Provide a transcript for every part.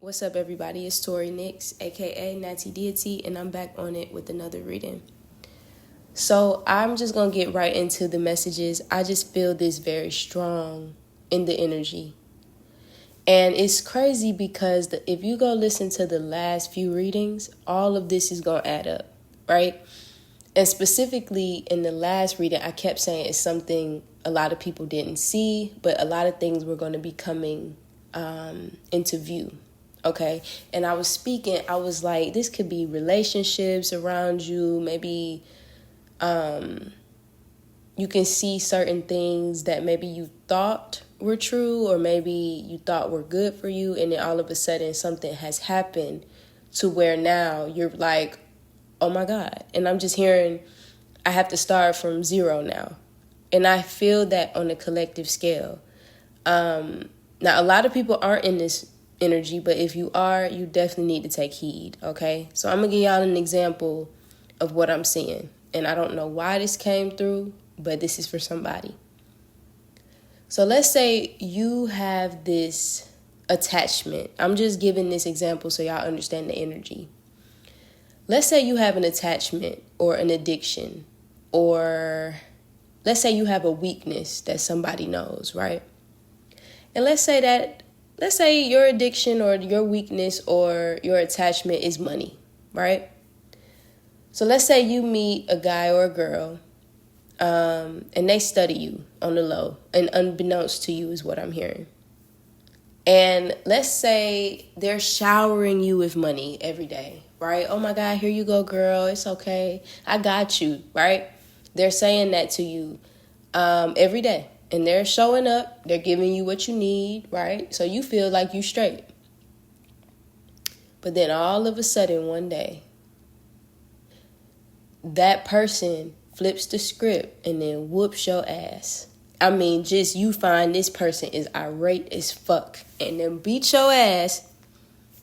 What's up, everybody? It's Tori Nix, aka Natty Deity, and I'm back on it with another reading. So I'm just gonna get right into the messages. I just feel this very strong in the energy. And it's crazy because if you go listen to the last few readings, all of this is gonna add up, right? And specifically in the last reading, I kept saying it's something a lot of people didn't see, but a lot of things were going to be coming into view. Okay. And I was speaking, I was like, this could be relationships around you. Maybe you can see certain things that maybe you thought were true, or maybe you thought were good for you. And then all of a sudden something has happened to where now you're like, oh my God. And I'm just hearing, I have to start from zero now. And I feel that on a collective scale. Now, a lot of people aren't in this energy, but if you are, you definitely need to take heed, okay? So I'm going to give y'all an example of what I'm seeing. And I don't know why this came through, but this is for somebody. So let's say you have this attachment. I'm just giving this example so y'all understand the energy. Let's say you have an attachment or an addiction, or let's say you have a weakness that somebody knows, right? And let's say your addiction or your weakness or your attachment is money, right? So let's say you meet a guy or a girl, and they study you on the low, and unbeknownst to you is what I'm hearing. And let's say they're showering you with money every day, right? Oh my God, here you go, girl. It's okay. I got you, right? They're saying that to you every day. And they're showing up. They're giving you what you need, right? So you feel like you straight. But then all of a sudden one day, that person flips the script and then whoops your ass. I mean, just you find this person is irate as fuck and then beat your ass.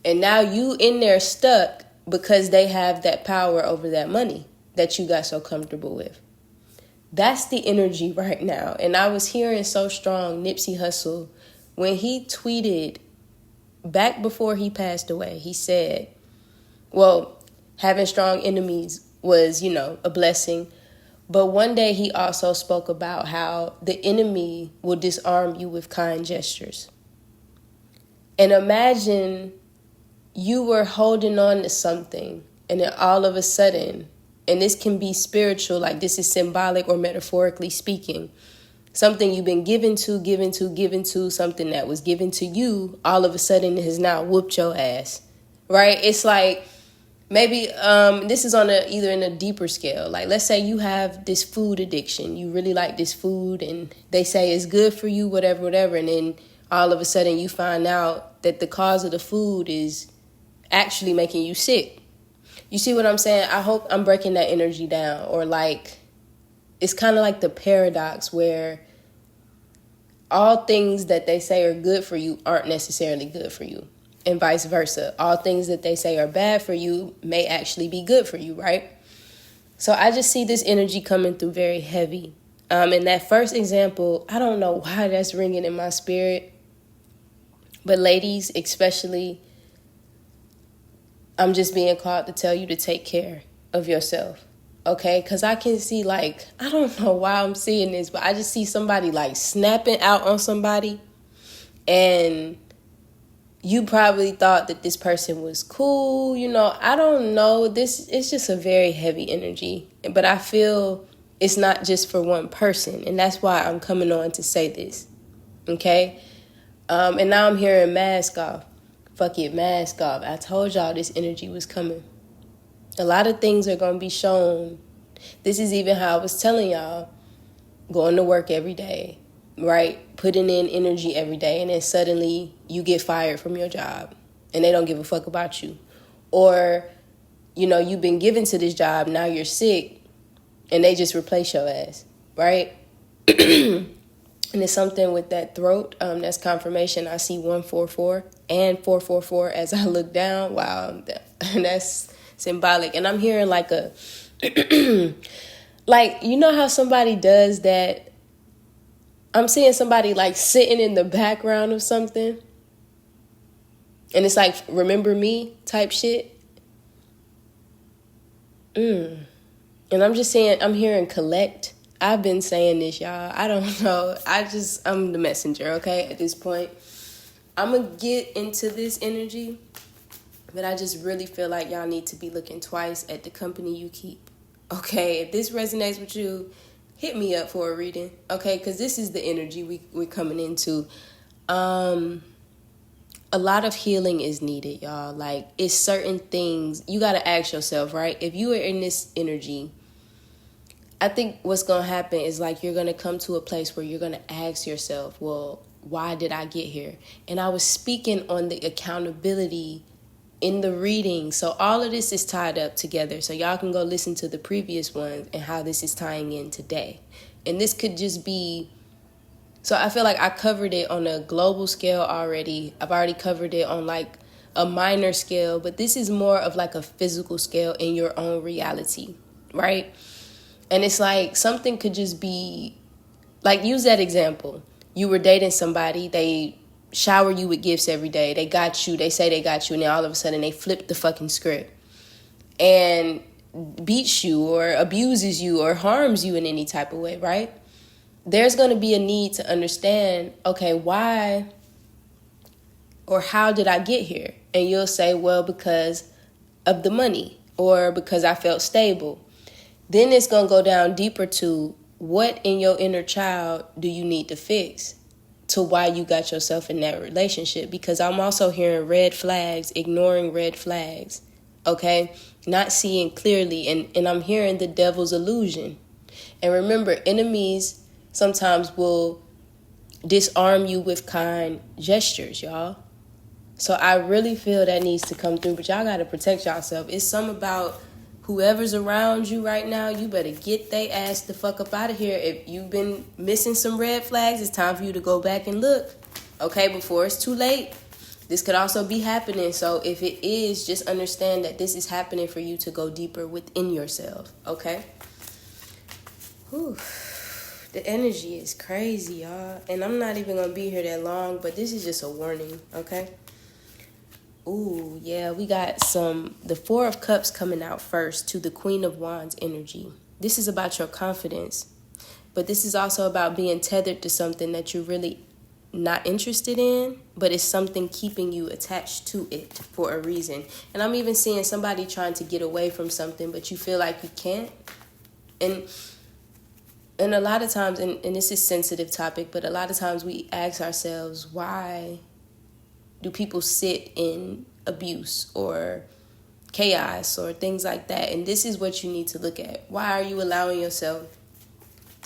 And now you in there stuck because they have that power over that money that you got so comfortable with. That's the energy right now. And I was hearing so strong Nipsey Hussle when he tweeted back before he passed away. He said, well, having strong enemies was, a blessing. But one day he also spoke about how the enemy will disarm you with kind gestures. And imagine you were holding on to something and then all of a sudden, and this can be spiritual, like this is symbolic or metaphorically speaking, something you've been given to, something that was given to you, all of a sudden has now whooped your ass, right? It's like, maybe this is on either in a deeper scale. Like, let's say you have this food addiction. You really like this food and they say it's good for you, whatever. And then all of a sudden you find out that the cause of the food is actually making you sick. You see what I'm saying? I hope I'm breaking that energy down. Or like, it's kind of like the paradox where all things that they say are good for you aren't necessarily good for you. And vice versa. All things that they say are bad for you may actually be good for you, right? So I just see this energy coming through very heavy. In that first example, I don't know why that's ringing in my spirit. But ladies, especially, I'm just being called to tell you to take care of yourself, okay? Because I can see, I don't know why I'm seeing this, but I just see somebody, snapping out on somebody. And you probably thought that this person was cool. I don't know. It's just a very heavy energy. But I feel it's not just for one person. And that's why I'm coming on to say this, okay? And now I'm hearing mask off. Fuck it, mask off. I told y'all this energy was coming. A lot of things are going to be shown. This is even how I was telling y'all, going to work every day, right? Putting in energy every day. And then suddenly you get fired from your job and they don't give a fuck about you. Or, you've been given to this job. Now you're sick and they just replace your ass, right? And it's something with that throat. That's confirmation. I see 144 and 444 as I look down. Wow, that's symbolic. And I'm hearing like a, how somebody does that. I'm seeing somebody sitting in the background of something. And it's like, remember me type shit. And I'm just saying, I'm hearing collect. I've been saying this, y'all. I don't know. I'm the messenger, okay, at this point. I'm going to get into this energy, but I just really feel like y'all need to be looking twice at the company you keep. Okay, if this resonates with you, hit me up for a reading, okay? Because this is the energy we're coming into. A lot of healing is needed, y'all. Like, it's certain things you got to ask yourself, right? If you are in this energy, I think what's going to happen is like you're going to come to a place where you're going to ask yourself, well, why did I get here? And I was speaking on the accountability in the reading. So all of this is tied up together. So y'all can go listen to the previous ones and how this is tying in today. And this could just be, so I feel like I covered it on a global scale already. I've already covered it on like a minor scale, but this is more of like a physical scale in your own reality, right? And it's like something could just be, like, use that example. You were dating somebody, they shower you with gifts every day, they got you, they say they got you, and then all of a sudden they flip the fucking script and beats you or abuses you or harms you in any type of way, right? There's going to be a need to understand, okay, why or how did I get here? And you'll say, well, because of the money or because I felt stable. Then it's going to go down deeper to what in your inner child do you need to fix to why you got yourself in that relationship. Because I'm also hearing red flags, ignoring red flags, okay? Not seeing clearly, and I'm hearing the devil's illusion. And remember, enemies sometimes will disarm you with kind gestures, y'all. So I really feel that needs to come through, but y'all got to protect yourself. It's something about whoever's around you right now, you better get they ass the fuck up out of here. If you've been missing some red flags, it's time for you to go back and look, okay, before it's too late. This could also be happening. So if it is, just understand that this is happening for you to go deeper within yourself, okay? Whew. The energy is crazy, y'all. And I'm not even going to be here that long, but this is just a warning, okay? Ooh, yeah, we got the Four of Cups coming out first to the Queen of Wands energy. This is about your confidence, but this is also about being tethered to something that you're really not interested in, but it's something keeping you attached to it for a reason. And I'm even seeing somebody trying to get away from something, but you feel like you can't. And a lot of times, and this is a sensitive topic, but a lot of times we ask ourselves, why do people sit in abuse or chaos or things like that? And this is what you need to look at. Why are you allowing yourself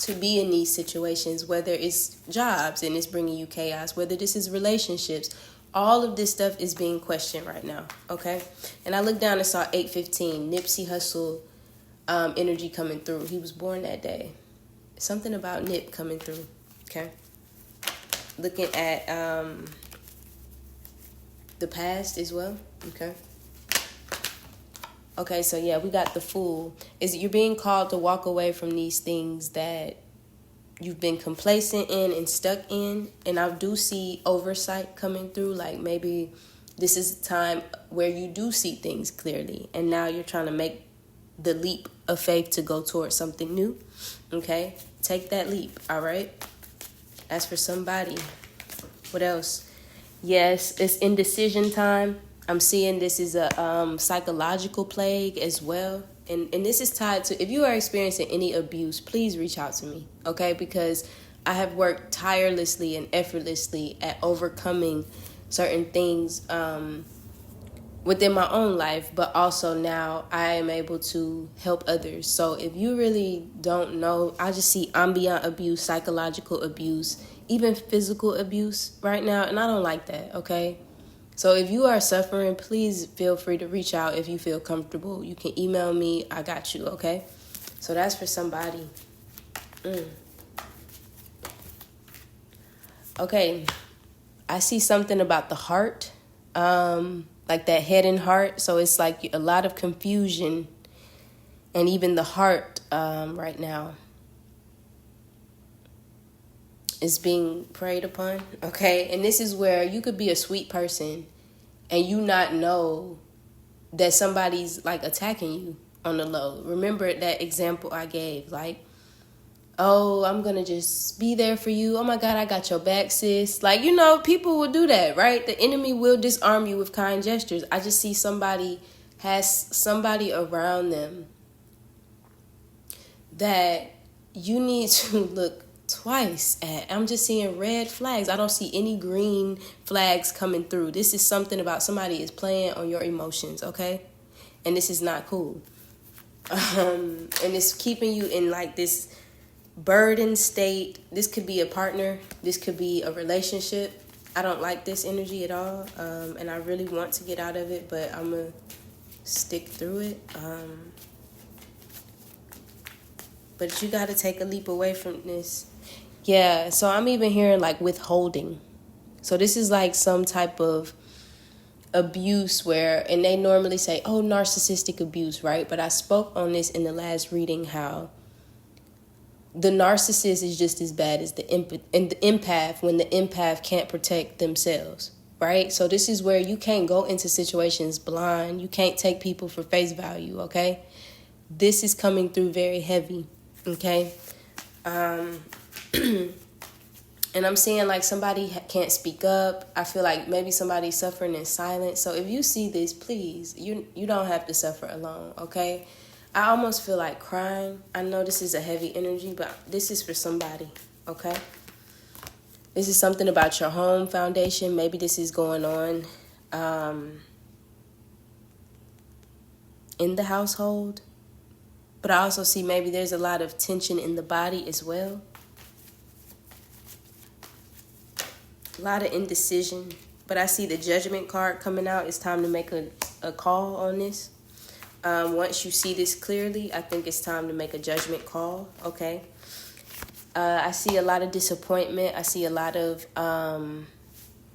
to be in these situations, whether it's jobs and it's bringing you chaos, whether this is relationships? All of this stuff is being questioned right now, okay? And I looked down and saw 8:15, Nipsey Hussle energy coming through. He was born that day. Something about Nip coming through, okay? Looking at the past as well, okay? Okay, so yeah, we got the Fool. You're being called to walk away from these things that you've been complacent in and stuck in. And I do see oversight coming through, like maybe this is a time where you do see things clearly, and now you're trying to make the leap of faith to go towards something new, okay? Take that leap, all right? That's for somebody. What else? Yes, it's indecision time. I'm seeing this is a psychological plague as well. And this is tied to, if you are experiencing any abuse, please reach out to me, okay? Because I have worked tirelessly and effortlessly at overcoming certain things within my own life, but also now I am able to help others. So if you really don't know, I just see ambient abuse, psychological abuse, even physical abuse right now, and I don't like that, okay? So if you are suffering, please feel free to reach out if you feel comfortable. You can email me. I got you, okay? So that's for somebody. Okay. I see something about the heart, like that head and heart. So it's like a lot of confusion and even the heart right now is being preyed upon, okay? And this is where you could be a sweet person and you not know that somebody's like attacking you on the low. Remember that example I gave, like, oh, I'm gonna just be there for you. Oh my God, I got your back, sis. Like, you know, people will do that, right? The enemy will disarm you with kind gestures. I just see somebody has somebody around them that you need to look twice at. I'm just seeing red flags. I don't see any green flags coming through. This is something about somebody is playing on your emotions, okay? And this is not cool. And it's keeping you in like this burdened state. This could be a partner. This could be a relationship. I don't like this energy at all. And I really want to get out of it, but I'm going to stick through it. But you got to take a leap away from this. Yeah, so I'm even hearing like withholding. So this is like some type of abuse where, and they normally say, oh, narcissistic abuse, right? But I spoke on this in the last reading, how the narcissist is just as bad as the empath when the empath can't protect themselves, right? So this is where you can't go into situations blind. You can't take people for face value, okay? This is coming through very heavy, okay? And I'm seeing like somebody can't speak up. I feel like maybe somebody's suffering in silence. So if you see this, please, you don't have to suffer alone, okay? I almost feel like crying. I know this is a heavy energy, but this is for somebody, okay? This is something about your home foundation. Maybe this is going on in the household. But I also see maybe there's a lot of tension in the body as well. A lot of indecision. But I see the judgment card coming out. It's time to make a call on this. Once you see this clearly, I think it's time to make a judgment call, okay? I see a lot of disappointment. I see a lot of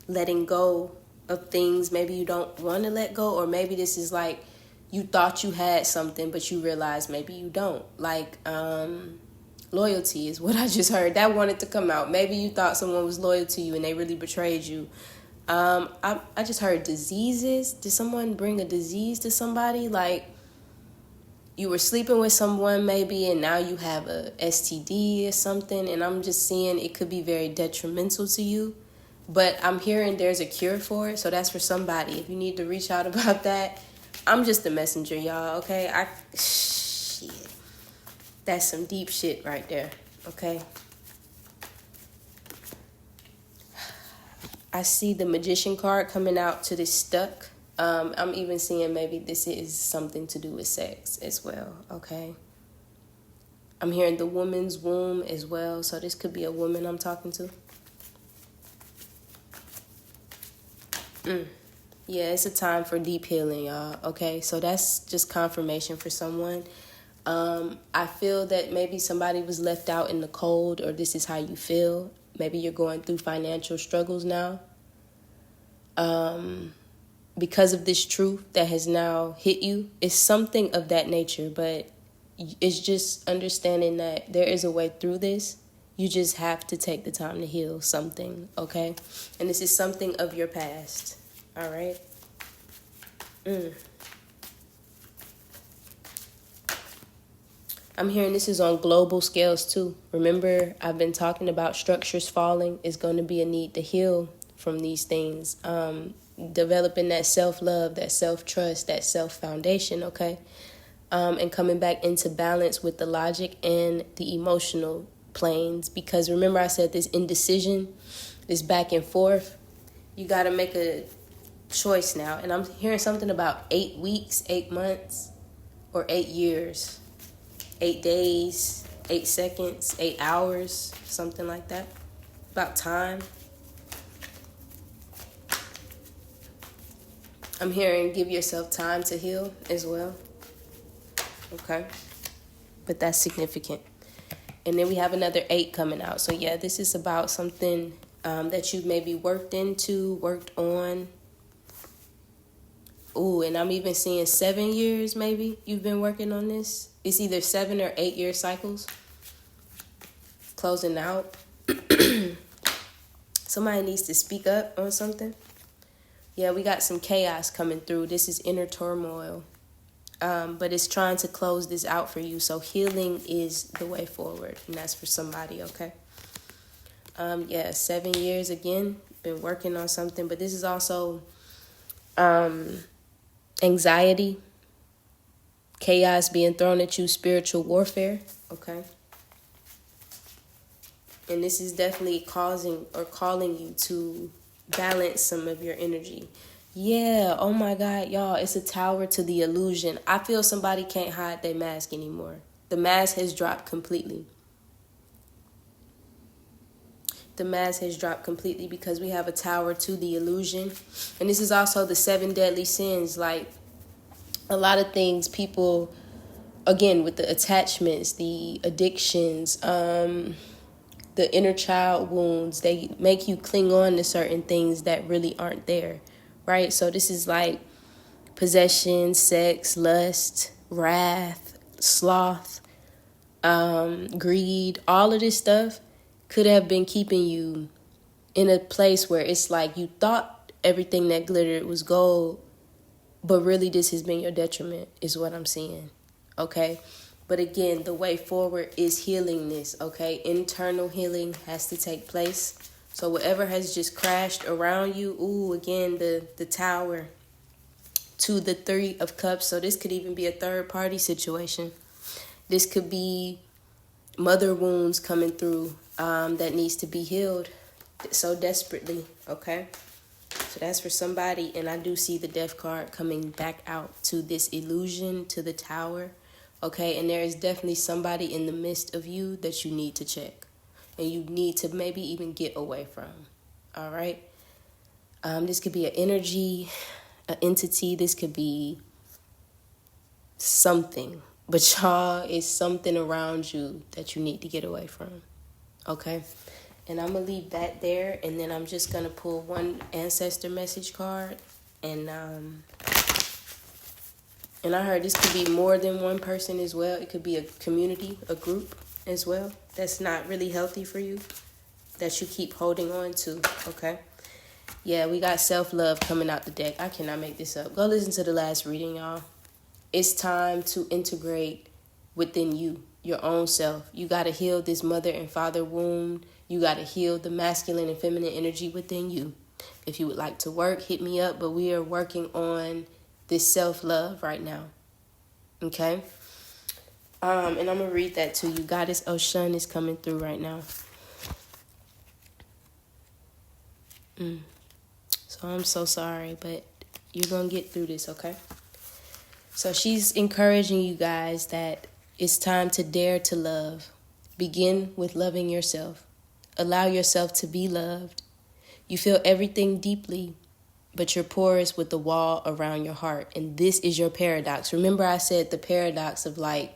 letting go of things maybe you don't want to let go, or maybe this is like you thought you had something, but you realize maybe you don't. Like loyalty is what I just heard. That wanted to come out. Maybe you thought someone was loyal to you and they really betrayed you. I just heard diseases. Did someone bring a disease to somebody? Like you were sleeping with someone maybe and now you have a STD or something. And I'm just seeing it could be very detrimental to you. But I'm hearing there's a cure for it. So that's for somebody. If you need to reach out about that, I'm just a messenger, y'all, okay? Shit. That's some deep shit right there, okay? I see the Magician card coming out to this stuck. I'm even seeing maybe this is something to do with sex as well, okay? I'm hearing the woman's womb as well, so this could be a woman I'm talking to. Yeah, it's a time for deep healing, y'all, okay? So that's just confirmation for someone. I feel that maybe somebody was left out in the cold, or this is how you feel. Maybe you're going through financial struggles now. Because of this truth that has now hit you. It's something of that nature, but it's just understanding that there is a way through this. You just have to take the time to heal something, okay? And this is something of your past, all right? I'm hearing this is on global scales too. Remember, I've been talking about structures falling. It's going to be a need to heal from these things. Developing that self-love, that self-trust, that self-foundation, okay? And coming back into balance with the logic and the emotional planes. Because remember I said this indecision, this back and forth. You got to make a choice now. And I'm hearing something about 8 weeks, 8 months, or 8 years. 8 days, 8 seconds, 8 hours, something like that. About time. I'm hearing give yourself time to heal as well. Okay. But that's significant. And then we have another 8 coming out. So yeah, this is about something that you've maybe worked into, worked on. Ooh, and I'm even seeing 7 years maybe you've been working on this. It's either 7 or 8 year cycles. Closing out. Somebody needs to speak up on something. Yeah, we got some chaos coming through. This is inner turmoil. But it's trying to close this out for you. So healing is the way forward. And that's for somebody, okay? 7 years again. Been working on something. But this is also anxiety. Chaos being thrown at you. Spiritual warfare, okay? And this is definitely causing or calling you to balance some of your energy. Yeah, oh my God, y'all, it's a tower to the illusion. I feel somebody can't hide their mask anymore. The mask has dropped completely. The mask has dropped completely because we have a tower to the illusion. And this is also the 7 deadly sins. Like, a lot of things people, again, with the attachments, the addictions, the inner child wounds, they make you cling on to certain things that really aren't there, right? So this is like possession, sex, lust, wrath, sloth, greed. All of this stuff could have been keeping you in a place where it's like you thought everything that glittered was gold, but really this has been your detriment, is what I'm seeing, okay? But again, the way forward is healing this, okay? Internal healing has to take place. So whatever has just crashed around you, again, the tower to the 3 of Cups. So this could even be a third party situation. This could be mother wounds coming through that needs to be healed so desperately, okay? So that's for somebody. And I do see the Death card coming back out to this illusion, to the tower. Okay, and there is definitely somebody in the midst of you that you need to check. And you need to maybe even get away from. All right? This could be an energy, an entity. This could be something. But y'all, it's something around you that you need to get away from. Okay? And I'm going to leave that there. And then I'm just going to pull one ancestor message card. And I heard this could be more than one person as well. It could be a community, a group as well. That's not really healthy for you. That you keep holding on to, okay? Yeah, we got self-love coming out the deck. I cannot make this up. Go listen to the last reading, y'all. It's time to integrate within you, your own self. You got to heal this mother and father wound. You got to heal the masculine and feminine energy within you. If you would like to work, hit me up. But we are working on this self-love right now, okay? And I'm going to read that to you. Goddess Oshun is coming through right now. So I'm so sorry, but you're going to get through this, okay? So she's encouraging you guys that it's time to dare to love. Begin with loving yourself. Allow yourself to be loved. You feel everything deeply, but you're porous with the wall around your heart. And this is your paradox. Remember I said the paradox of like,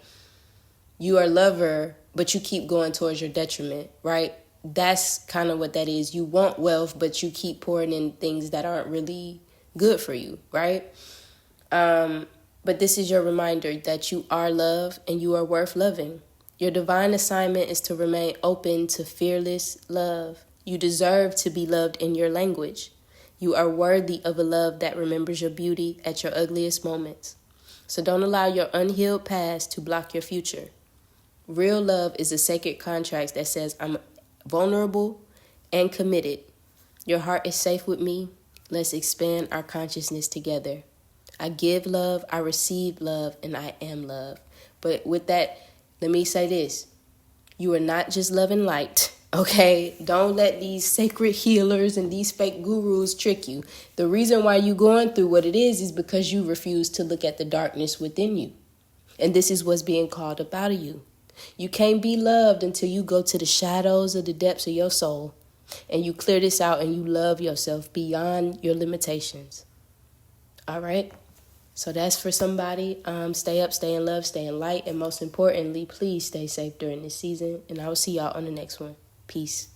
you are a lover, but you keep going towards your detriment, right? That's kind of what that is. You want wealth, but you keep pouring in things that aren't really good for you, right? But this is your reminder that you are love and you are worth loving. Your divine assignment is to remain open to fearless love. You deserve to be loved in your language. You are worthy of a love that remembers your beauty at your ugliest moments. So don't allow your unhealed past to block your future. Real love is a sacred contract that says, I'm vulnerable and committed. Your heart is safe with me. Let's expand our consciousness together. I give love, I receive love, and I am love. But with that, let me say this. You are not just love and light. Okay, don't let these sacred healers and these fake gurus trick you. The reason why you're going through what it is because you refuse to look at the darkness within you. And this is what's being called up out of you. You can't be loved until you go to the shadows of the depths of your soul and you clear this out and you love yourself beyond your limitations. All right? So that's for somebody. Stay up, stay in love, stay in light, and most importantly, please stay safe during this season. And I will see y'all on the next one. Peace.